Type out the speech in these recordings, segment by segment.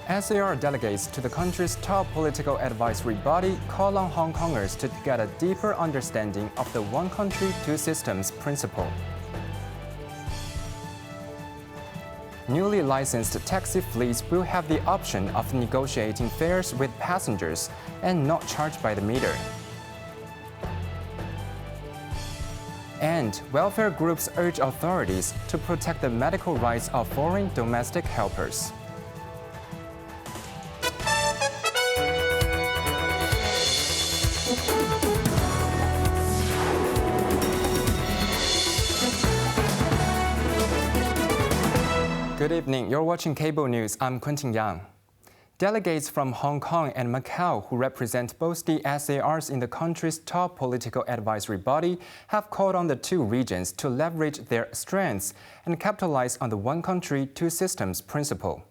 SAR delegates to the country's top political advisory body call on Hong Kongers to get a deeper understanding of the one country, two systems principle. Newly licensed taxi fleets will have the option of negotiating fares with passengers and not charged by the meter. And welfare groups urge authorities to protect the medical rights of foreign domestic helpers. Good evening, you're watching Cable News. I'm Quentin Yang. Delegates from Hong Kong and Macau who represent both the SARs in the country's top political advisory body have called on the two regions to leverage their strengths and capitalize on the one country, two systems principle.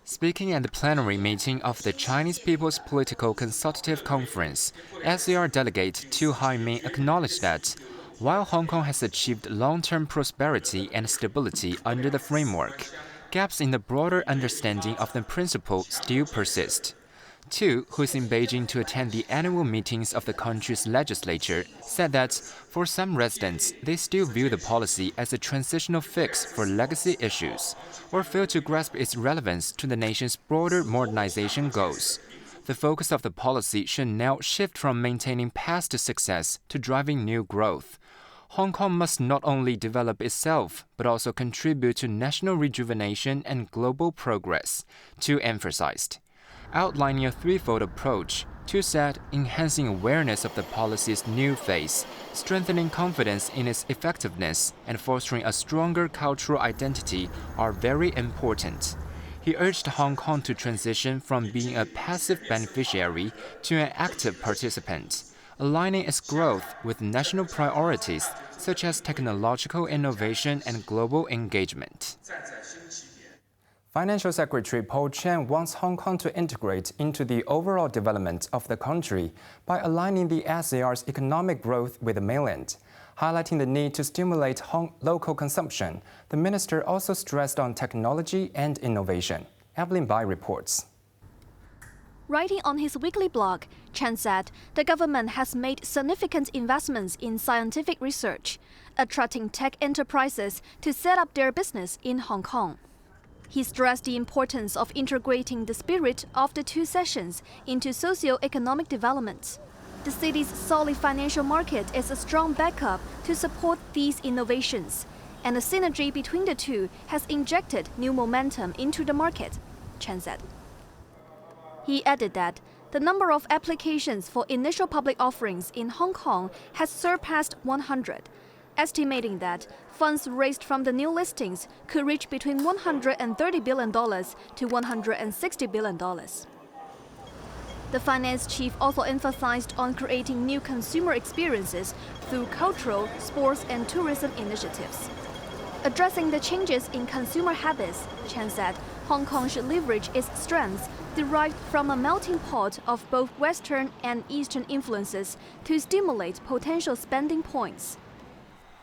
Speaking at the plenary meeting of the Chinese People's Political Consultative Conference, SAR delegate Tu Hai-ming acknowledged that while Hong Kong has achieved long-term prosperity and stability under the framework, gaps in the broader understanding of the principle still persist. Tu, who is in Beijing to attend the annual meetings of the country's legislature, said that for some residents, they still view the policy as a transitional fix for legacy issues, or fail to grasp its relevance to the nation's broader modernization goals. The focus of the policy should now shift from maintaining past success to driving new growth. Hong Kong must not only develop itself, but also contribute to national rejuvenation and global progress, Tu emphasized. Outlining a threefold approach, Tu said enhancing awareness of the policy's new phase, strengthening confidence in its effectiveness, and fostering a stronger cultural identity are very important. He urged Hong Kong to transition from being a passive beneficiary to an active participant, aligning its growth with national priorities such as technological innovation and global engagement. Financial Secretary Paul Chan wants Hong Kong to integrate into the overall development of the country by aligning the SAR's economic growth with the mainland. Highlighting the need to stimulate local consumption, the minister also stressed on technology and innovation. Evelyn Bai reports. Writing on his weekly blog, Chan said the government has made significant investments in scientific research, attracting tech enterprises to set up their business in Hong Kong. He stressed the importance of integrating the spirit of the two sessions into socio-economic development. The city's solid financial market is a strong backup to support these innovations, and the synergy between the two has injected new momentum into the market, Chan said. He added that the number of applications for initial public offerings in Hong Kong has surpassed 100, estimating that funds raised from the new listings could reach between $130 billion to $160 billion. The finance chief also emphasized on creating new consumer experiences through cultural, sports, and tourism initiatives. Addressing the changes in consumer habits, Chan said Hong Kong should leverage its strengths derived from a melting pot of both Western and Eastern influences to stimulate potential spending points.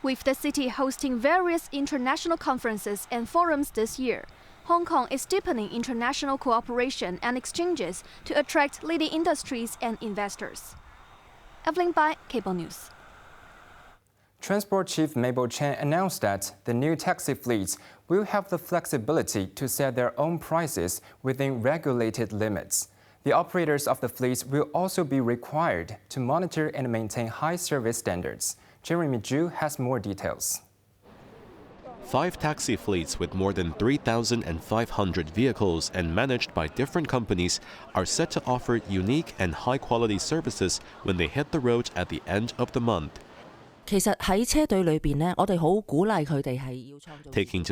With the city hosting various international conferences and forums this year, Hong Kong is deepening international cooperation and exchanges to attract leading industries and investors. Evelyn Bai, Cable News. Transport Chief Mabel Chen announced that the new taxi fleets will have the flexibility to set their own prices within regulated limits. The operators of the fleets will also be required to monitor and maintain high service standards. Jeremy Zhu has more details. 5 taxi fleets with more than 3,500 vehicles and managed by different companies are set to offer unique and high-quality services when they hit the road at the end of the month. Taking to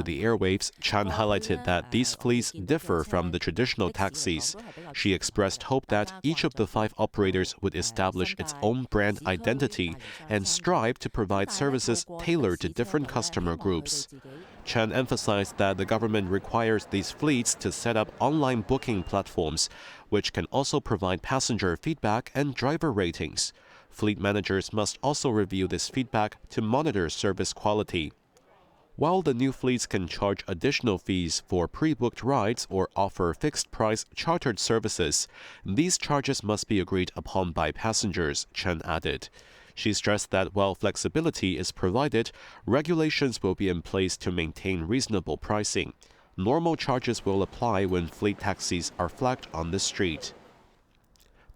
the airwaves, Chan highlighted that these fleets differ from the traditional taxis. She expressed hope that each of the 5 operators would establish its own brand identity and strive to provide services tailored to different customer groups. Chan emphasized that the government requires these fleets to set up online booking platforms, which can also provide passenger feedback and driver ratings. Fleet managers must also review this feedback to monitor service quality. While the new fleets can charge additional fees for pre-booked rides or offer fixed-price chartered services, these charges must be agreed upon by passengers, Chen added. She stressed that while flexibility is provided, regulations will be in place to maintain reasonable pricing. Normal charges will apply when fleet taxis are flagged on the street.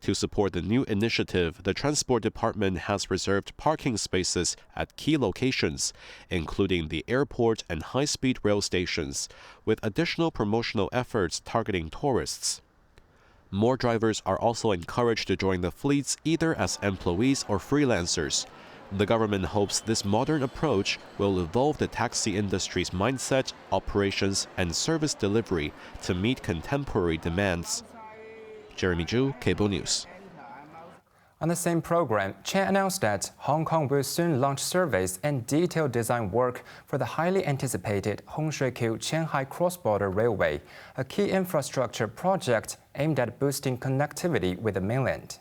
To support the new initiative, the Transport Department has reserved parking spaces at key locations, including the airport and high-speed rail stations, with additional promotional efforts targeting tourists. More drivers are also encouraged to join the fleets either as employees or freelancers. The government hopes this modern approach will evolve the taxi industry's mindset, operations, and service delivery to meet contemporary demands. Jeremy Zhu, Cable News. On the same program, Chen announced that Hong Kong will soon launch surveys and detailed design work for the highly anticipated Hongshui-Shanghai cross-border railway, a key infrastructure project aimed at boosting connectivity with the mainland.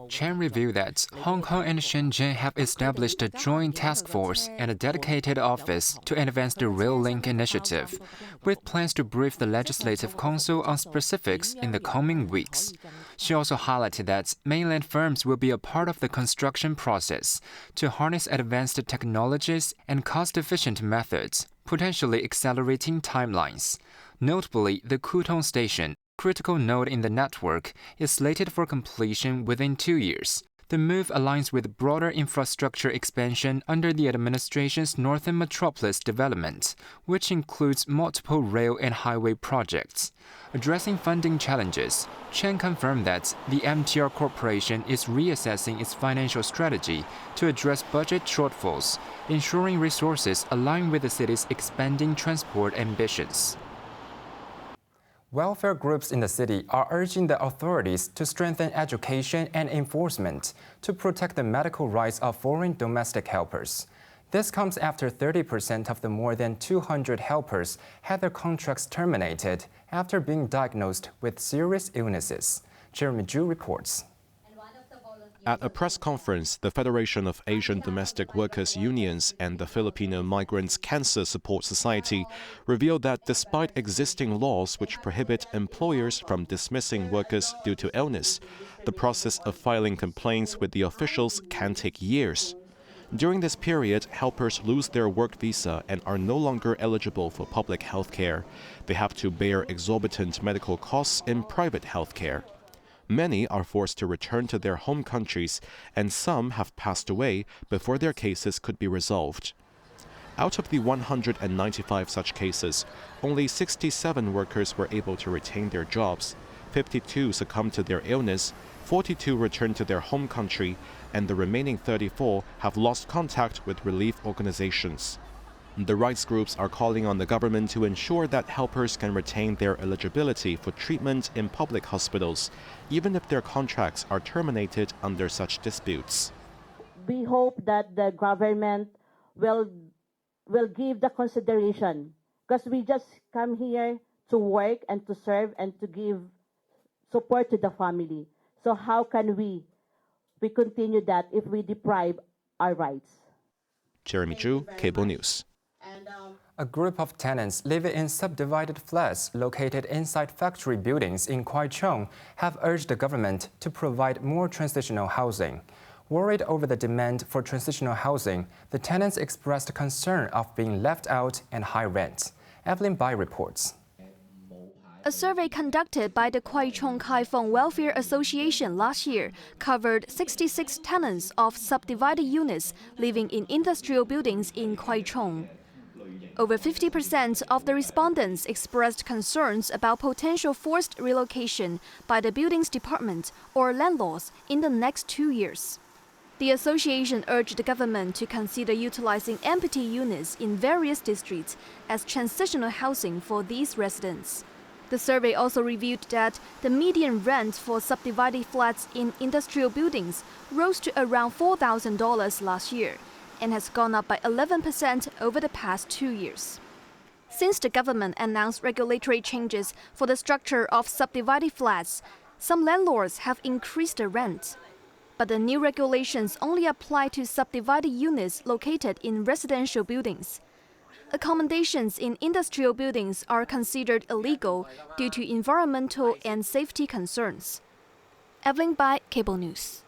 Chen revealed that Hong Kong and Shenzhen have established a joint task force and a dedicated office to advance the Rail Link initiative, with plans to brief the Legislative Council on specifics in the coming weeks. She also highlighted that mainland firms will be a part of the construction process to harness advanced technologies and cost-efficient methods, potentially accelerating timelines. Notably, the Kutong Station, critical node in the network, is slated for completion within 2 years. The move aligns with broader infrastructure expansion under the administration's Northern Metropolis development, which includes multiple rail and highway projects. Addressing funding challenges, Chen confirmed that the MTR Corporation is reassessing its financial strategy to address budget shortfalls, ensuring resources align with the city's expanding transport ambitions. Welfare groups in the city are urging the authorities to strengthen education and enforcement to protect the medical rights of foreign domestic helpers. This comes after 30% of the more than 200 helpers had their contracts terminated after being diagnosed with serious illnesses. Jeremy Zhu reports. At a press conference, the Federation of Asian Domestic Workers Unions and the Filipino Migrants Cancer Support Society revealed that despite existing laws which prohibit employers from dismissing workers due to illness, the process of filing complaints with the officials can take years. During this period, helpers lose their work visa and are no longer eligible for public health care. They have to bear exorbitant medical costs in private health care. Many are forced to return to their home countries, and some have passed away before their cases could be resolved. Out of the 195 such cases, only 67 workers were able to retain their jobs, 52 succumbed to their illness, 42 returned to their home country, and the remaining 34 have lost contact with relief organizations. The rights groups are calling on the government to ensure that helpers can retain their eligibility for treatment in public hospitals, even if their contracts are terminated under such disputes. We hope that the government will give the consideration, because we just come here to work and to serve and to give support to the family. So how can we continue that if we deprive our rights? Jeremy Zhu, Cable News. A group of tenants living in subdivided flats located inside factory buildings in Kwai Chung have urged the government to provide more transitional housing. Worried over the demand for transitional housing, the tenants expressed concern of being left out and high rent. Evelyn Bai reports. A survey conducted by the Kwai Chung Kai Feng Welfare Association last year covered 66 tenants of subdivided units living in industrial buildings in Kwai Chung. Over 50% of the respondents expressed concerns about potential forced relocation by the buildings department or landlords in the next 2 years. The association urged the government to consider utilizing empty units in various districts as transitional housing for these residents. The survey also revealed that the median rent for subdivided flats in industrial buildings rose to around $4,000 last year and has gone up by 11% over the past 2 years. Since the government announced regulatory changes for the structure of subdivided flats, some landlords have increased the rent. but the new regulations only apply to subdivided units located in residential buildings. Accommodations in industrial buildings are considered illegal due to environmental and safety concerns. Evelyn Bai, Cable News.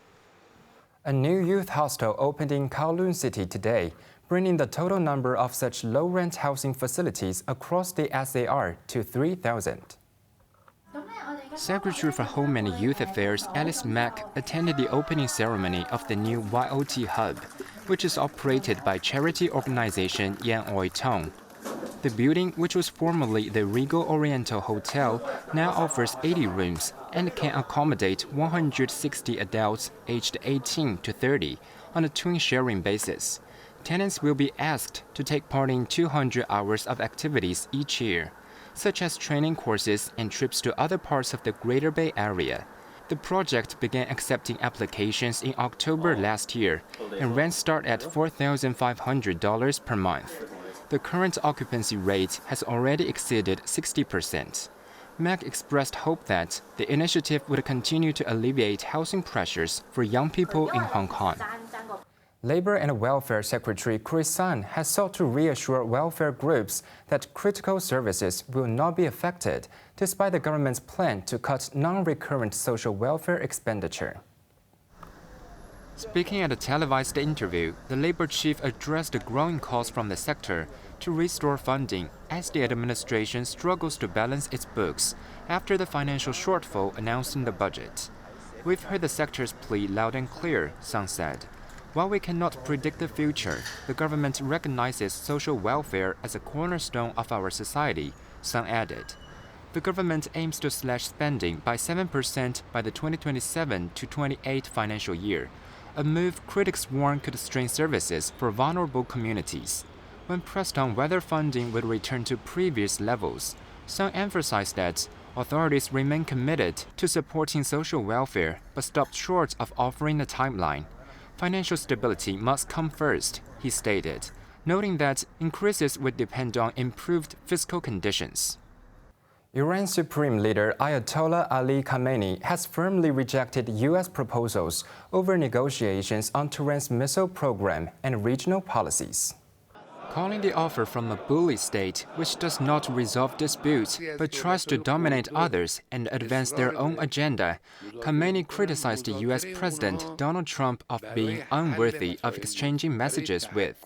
A new youth hostel opened in Kowloon City today, bringing the total number of such low-rent housing facilities across the SAR to 3,000. Secretary for Home and Youth Affairs Alice Mack attended the opening ceremony of the new YOT Hub, which is operated by charity organization Yan Oi Tong. The building, which was formerly the Regal Oriental Hotel, now offers 80 rooms and can accommodate 160 adults aged 18 to 30 on a twin-sharing basis. Tenants will be asked to take part in 200 hours of activities each year, such as training courses and trips to other parts of the Greater Bay Area. The project began accepting applications in October last year, and rents start at $4,500 per month. The current occupancy rate has already exceeded 60%. Mack expressed hope that the initiative would continue to alleviate housing pressures for young people in Hong Kong. Labor and Welfare Secretary Chris Sun has sought to reassure welfare groups that critical services will not be affected, despite the government's plan to cut non-recurrent social welfare expenditure. Speaking at a televised interview, the Labor chief addressed the growing calls from the sector to restore funding as the administration struggles to balance its books after the financial shortfall announced in the budget. We've heard the sector's plea loud and clear, Sun said. While we cannot predict the future, the government recognizes social welfare as a cornerstone of our society, Sun added. The government aims to slash spending by 7% by the 2027-28 financial year, a move critics warn could strain services for vulnerable communities. When pressed on whether funding would return to previous levels, Sun emphasized that authorities remain committed to supporting social welfare but stopped short of offering a timeline. Financial stability must come first, he stated, noting that increases would depend on improved fiscal conditions. Iran's Supreme Leader Ayatollah Ali Khamenei has firmly rejected U.S. proposals over negotiations on Tehran's missile program and regional policies. Calling the offer from a bully state which does not resolve disputes but tries to dominate others and advance their own agenda, Khamenei criticized the U.S. President Donald Trump of being unworthy of exchanging messages with.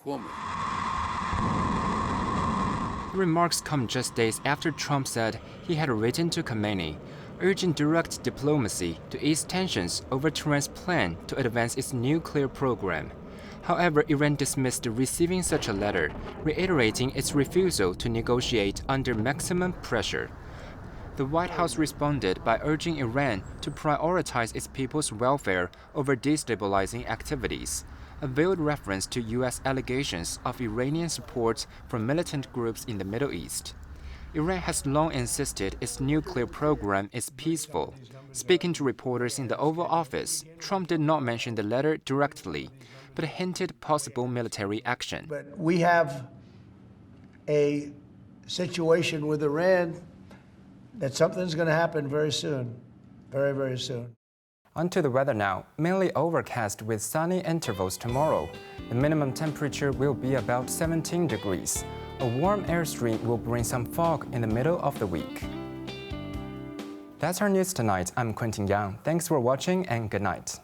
The remarks come just days after Trump said he had written to Khamenei, urging direct diplomacy to ease tensions over Tehran's plan to advance its nuclear program. However, Iran dismissed receiving such a letter, reiterating its refusal to negotiate under maximum pressure. The White House responded by urging Iran to prioritize its people's welfare over destabilizing activities, a veiled reference to U.S. allegations of Iranian support for militant groups in the Middle East. Iran has long insisted its nuclear program is peaceful. Speaking to reporters in the Oval Office, Trump did not mention the letter directly, but hinted possible military action. But we have a situation with Iran that something's going to happen very soon, very, very soon. On to the weather now. Mainly overcast with sunny intervals tomorrow. The minimum temperature will be about 17 degrees. A warm airstream will bring some fog in the middle of the week. That's our news tonight. I'm Quentin Yang. Thanks for watching and good night.